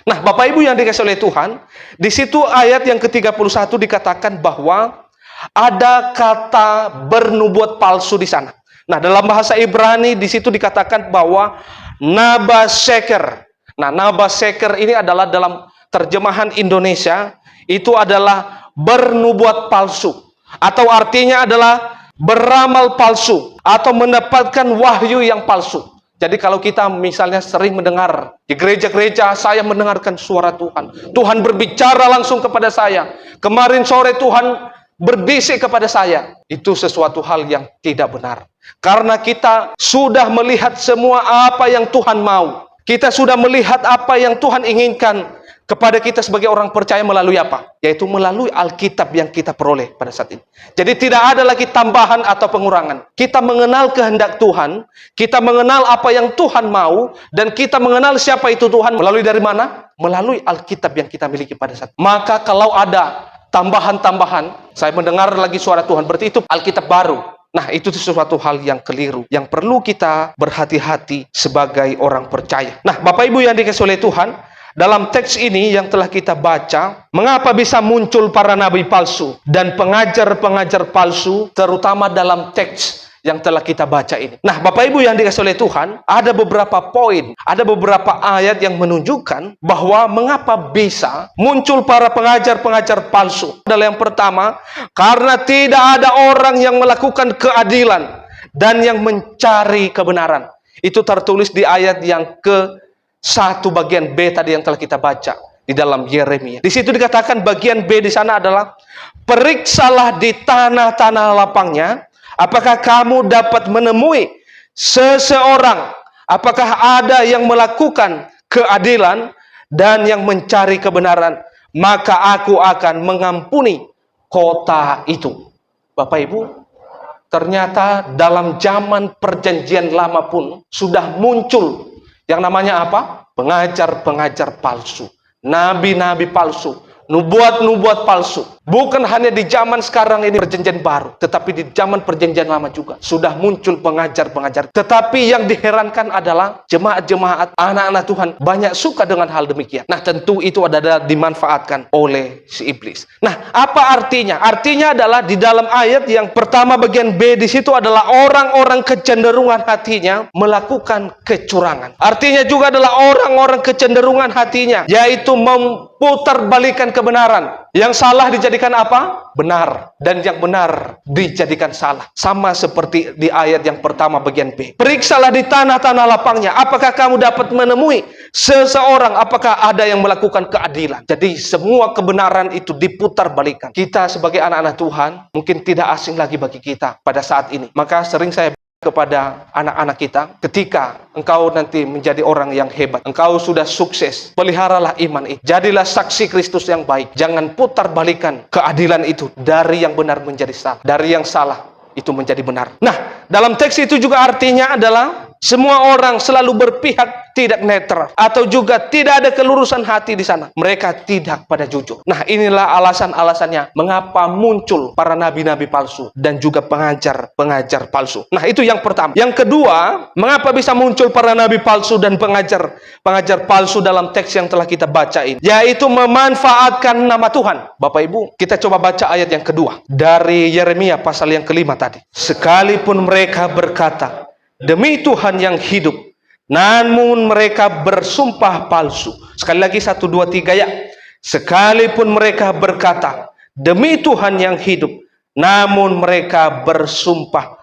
Nah, Bapak Ibu yang dikasihi oleh Tuhan, di situ ayat yang ke-31 dikatakan bahwa ada kata bernubuat palsu di sana. Nah, dalam bahasa Ibrani di situ dikatakan bahwa nabaseker. Nah, nabaseker ini adalah dalam terjemahan Indonesia itu adalah bernubuat palsu, atau artinya adalah beramal palsu atau mendapatkan wahyu yang palsu. Jadi kalau kita misalnya sering mendengar di gereja-gereja, saya mendengarkan suara Tuhan. Tuhan berbicara langsung kepada saya. Kemarin sore Tuhan berbisik kepada saya. Itu sesuatu hal yang tidak benar. Karena kita sudah melihat semua apa yang Tuhan mau. Kita sudah melihat apa yang Tuhan inginkan kepada kita sebagai orang percaya melalui apa? Yaitu melalui Alkitab yang kita peroleh pada saat ini. Jadi tidak ada lagi tambahan atau pengurangan. Kita mengenal kehendak Tuhan, kita mengenal apa yang Tuhan mau, dan kita mengenal siapa itu Tuhan melalui dari mana? Melalui Alkitab yang kita miliki pada saat ini. Maka kalau ada tambahan-tambahan, saya mendengar lagi suara Tuhan, berarti itu Alkitab baru. Nah, itu sesuatu hal yang keliru, yang perlu kita berhati-hati sebagai orang percaya. Nah, Bapak Ibu yang dikasihi oleh Tuhan, dalam teks ini yang telah kita baca, mengapa bisa muncul para nabi palsu dan pengajar-pengajar palsu, terutama dalam teks yang telah kita baca ini. Nah, Bapak Ibu yang dikasihi oleh Tuhan, ada beberapa poin, ada beberapa ayat yang menunjukkan bahwa mengapa bisa muncul para pengajar-pengajar palsu. Adalah yang pertama, karena tidak ada orang yang melakukan keadilan dan yang mencari kebenaran. Itu tertulis di ayat yang ke-1 bagian B tadi yang telah kita baca di dalam Yeremia. Di situ dikatakan bagian B di sana adalah periksalah di tanah-tanah lapangnya, apakah kamu dapat menemui seseorang, apakah ada yang melakukan keadilan dan yang mencari kebenaran, maka aku akan mengampuni kota itu. Bapak Ibu, ternyata dalam zaman perjanjian lama pun sudah muncul yang namanya apa? Pengajar-pengajar palsu, nabi-nabi palsu, nubuat-nubuat palsu. Bukan hanya di zaman sekarang ini perjanjian baru, tetapi di zaman perjanjian lama juga sudah muncul pengajar-pengajar. Tetapi yang diherankan adalah jemaat-jemaat, anak-anak Tuhan banyak suka dengan hal demikian. Nah, tentu itu adalah dimanfaatkan oleh si iblis. Nah, apa artinya? Artinya adalah di dalam ayat yang pertama bagian B di situ adalah orang-orang kecenderungan hatinya melakukan kecurangan. Artinya juga adalah orang-orang kecenderungan hatinya yaitu memutarbalikan kebenaran. Yang salah dijadikan apa? Benar. Dan yang benar dijadikan salah. Sama seperti di ayat yang pertama bagian B. Periksalah di tanah-tanah lapangnya, apakah kamu dapat menemui seseorang, apakah ada yang melakukan keadilan. Jadi semua kebenaran itu diputar balikan. Kita sebagai anak-anak Tuhan mungkin tidak asing lagi bagi kita pada saat ini. Maka sering saya kepada anak-anak kita, ketika engkau nanti menjadi orang yang hebat, engkau sudah sukses, peliharalah iman itu, jadilah saksi Kristus yang baik. Jangan putar balikan keadilan itu dari yang benar menjadi salah, dari yang salah itu menjadi benar. Nah, dalam teks itu juga artinya adalah semua orang selalu berpihak tidak netral, atau juga tidak ada kelurusan hati di sana. Mereka tidak pada jujur. Nah, inilah alasan-alasannya mengapa muncul para nabi-nabi palsu dan juga pengajar-pengajar palsu. Nah, itu yang pertama. Yang kedua, mengapa bisa muncul para nabi palsu dan pengajar palsu dalam teks yang telah kita baca ini? Yaitu memanfaatkan nama Tuhan. Bapak Ibu, kita coba baca ayat yang kedua dari Yeremia pasal yang kelima tadi. Sekalipun mereka berkata, demi Tuhan yang hidup, namun mereka bersumpah palsu. Sekali lagi 1, 2, 3 ya. Sekalipun mereka berkata, demi Tuhan yang hidup, namun mereka bersumpah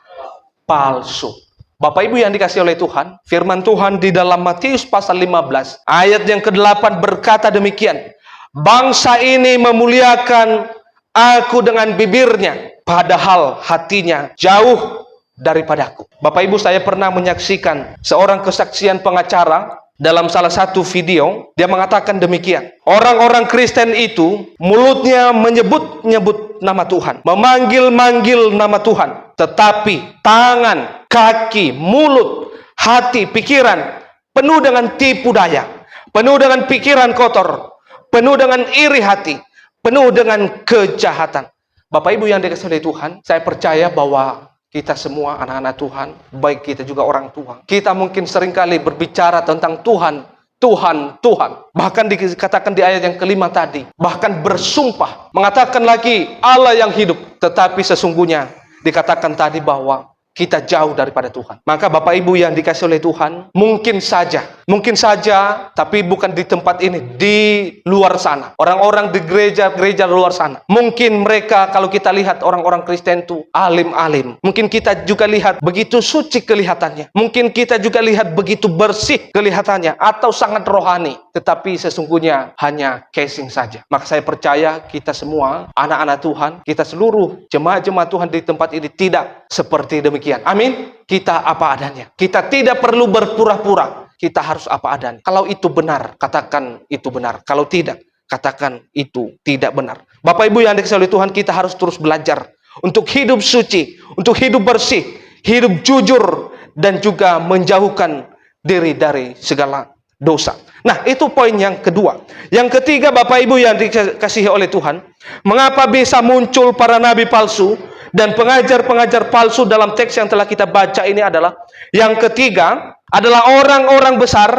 palsu. Bapak Ibu yang dikasihi oleh Tuhan, firman Tuhan di dalam Matius pasal 15, ayat yang ke-8 berkata demikian. Bangsa ini memuliakan aku dengan bibirnya, padahal hatinya jauh daripadaku. Bapak Ibu, saya pernah menyaksikan seorang kesaksian pengacara dalam salah satu video. Dia mengatakan demikian. Orang-orang Kristen itu mulutnya menyebut-nyebut nama Tuhan, memanggil-manggil nama Tuhan, tetapi tangan, kaki, mulut, hati, pikiran penuh dengan tipu daya, penuh dengan pikiran kotor, penuh dengan iri hati, penuh dengan kejahatan. Bapak Ibu yang dikasihi oleh Tuhan, saya percaya bahwa kita semua anak-anak Tuhan, baik kita juga orang tua, kita mungkin seringkali berbicara tentang Tuhan, Tuhan, Tuhan. Bahkan dikatakan di ayat yang kelima tadi, bahkan bersumpah, mengatakan lagi Allah yang hidup. Tetapi sesungguhnya dikatakan tadi bahwa kita jauh daripada Tuhan. Maka Bapak Ibu yang dikasih oleh Tuhan, mungkin saja, tapi bukan di tempat ini, di luar sana. Orang-orang di gereja-gereja luar sana. Mungkin mereka, kalau kita lihat orang-orang Kristen itu alim-alim. Mungkin kita juga lihat begitu suci kelihatannya. Mungkin kita juga lihat begitu bersih kelihatannya, atau sangat rohani. Tetapi sesungguhnya hanya casing saja. Maka saya percaya kita semua, anak-anak Tuhan, kita seluruh jemaat-jemaat Tuhan di tempat ini tidak seperti demikian. Amin. Kita apa adanya. Kita tidak perlu berpura-pura. Kita harus apa adanya. Kalau itu benar, katakan itu benar. Kalau tidak, katakan itu tidak benar. Bapak Ibu yang dikasihi oleh Tuhan, kita harus terus belajar untuk hidup suci, untuk hidup bersih, hidup jujur, dan juga menjauhkan diri dari segala dosa. Nah, itu poin yang kedua. Yang ketiga, Bapak Ibu yang dikasihi oleh Tuhan, mengapa bisa muncul para nabi palsu dan pengajar-pengajar palsu dalam teks yang telah kita baca ini adalah, yang ketiga adalah orang-orang besar,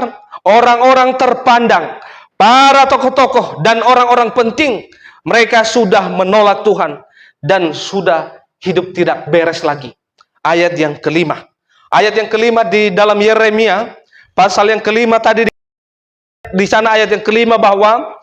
orang-orang terpandang, para tokoh-tokoh dan orang-orang penting. Mereka sudah menolak Tuhan dan sudah hidup tidak beres lagi. Ayat yang kelima. Ayat yang kelima di dalam Yeremia, pasal yang kelima tadi, di sana ayat yang kelima bahwa,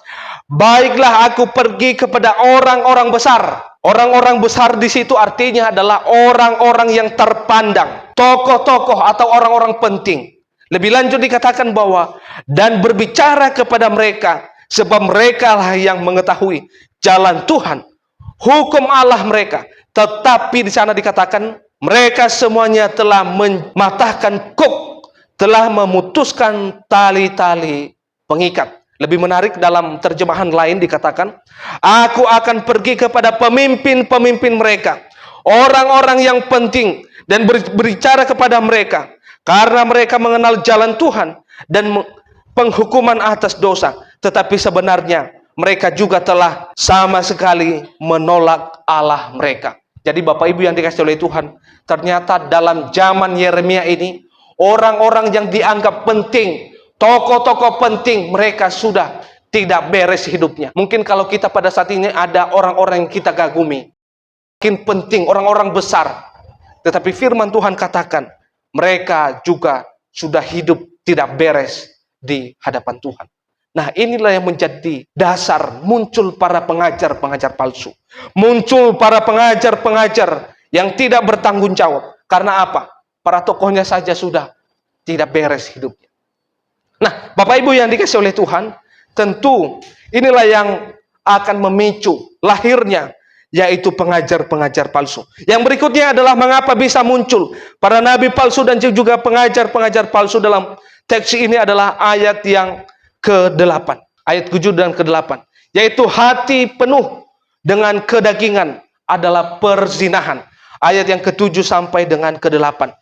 baiklah aku pergi kepada orang-orang besar. Orang-orang besar di situ artinya adalah orang-orang yang terpandang, tokoh-tokoh atau orang-orang penting. Lebih lanjut dikatakan bahwa, dan berbicara kepada mereka, sebab mereka lah yang mengetahui jalan Tuhan, hukum Allah mereka. Tetapi di sana dikatakan, mereka semuanya telah mematahkan kuk, telah memutuskan tali-tali pengikat. Lebih menarik dalam terjemahan lain dikatakan, aku akan pergi kepada pemimpin-pemimpin mereka, orang-orang yang penting, dan berbicara kepada mereka, karena mereka mengenal jalan Tuhan dan penghukuman atas dosa. Tetapi sebenarnya mereka juga telah sama sekali menolak Allah mereka. Jadi Bapak Ibu yang dikasihi oleh Tuhan, ternyata dalam zaman Yeremia ini, orang-orang yang dianggap penting, tokoh-tokoh penting, mereka sudah tidak beres hidupnya. Mungkin kalau kita pada saat ini ada orang-orang yang kita kagumi, mungkin penting, orang-orang besar. Tetapi firman Tuhan katakan, mereka juga sudah hidup tidak beres di hadapan Tuhan. Nah, inilah yang menjadi dasar muncul para pengajar-pengajar palsu. Muncul para pengajar-pengajar yang tidak bertanggung jawab. Karena apa? Para tokohnya saja sudah tidak beres hidupnya. Nah, Bapak Ibu yang dikasihi oleh Tuhan, tentu inilah yang akan memicu lahirnya, yaitu pengajar-pengajar palsu. Yang berikutnya adalah mengapa bisa muncul para nabi palsu dan juga pengajar-pengajar palsu dalam teks ini adalah ayat yang ke-8. Ayat 7 dan ke-8. Yaitu hati penuh dengan kedagingan adalah perzinahan. Ayat yang ke-7 sampai dengan ke-8.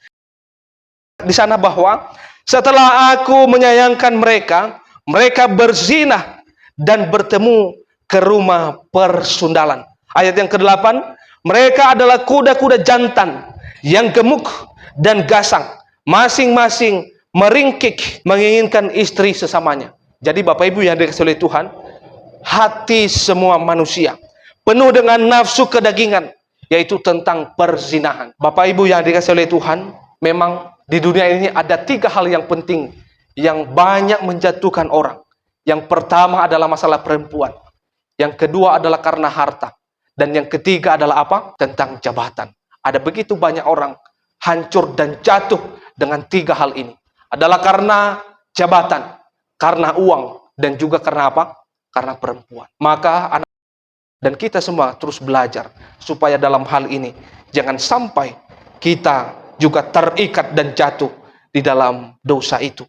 Di sana bahwa, setelah aku menyayangkan mereka, mereka berzina dan bertemu ke rumah persundalan. Ayat yang ke-8, mereka adalah kuda-kuda jantan yang gemuk dan gasang, masing-masing meringkik menginginkan istri sesamanya. Jadi Bapak Ibu yang dikasihi oleh Tuhan, hati semua manusia penuh dengan nafsu kedagingan, yaitu tentang perzinahan. Bapak Ibu yang dikasihi oleh Tuhan, memang di dunia ini ada 3 hal yang penting yang banyak menjatuhkan orang. Yang pertama adalah masalah perempuan. Yang kedua adalah karena harta. Dan yang ketiga adalah apa? Tentang jabatan. Ada begitu banyak orang hancur dan jatuh dengan 3 hal ini. Adalah karena jabatan, karena uang, dan juga karena apa? Karena perempuan. Maka anak dan kita semua terus belajar supaya dalam hal ini jangan sampai kita juga terikat dan jatuh di dalam dosa itu.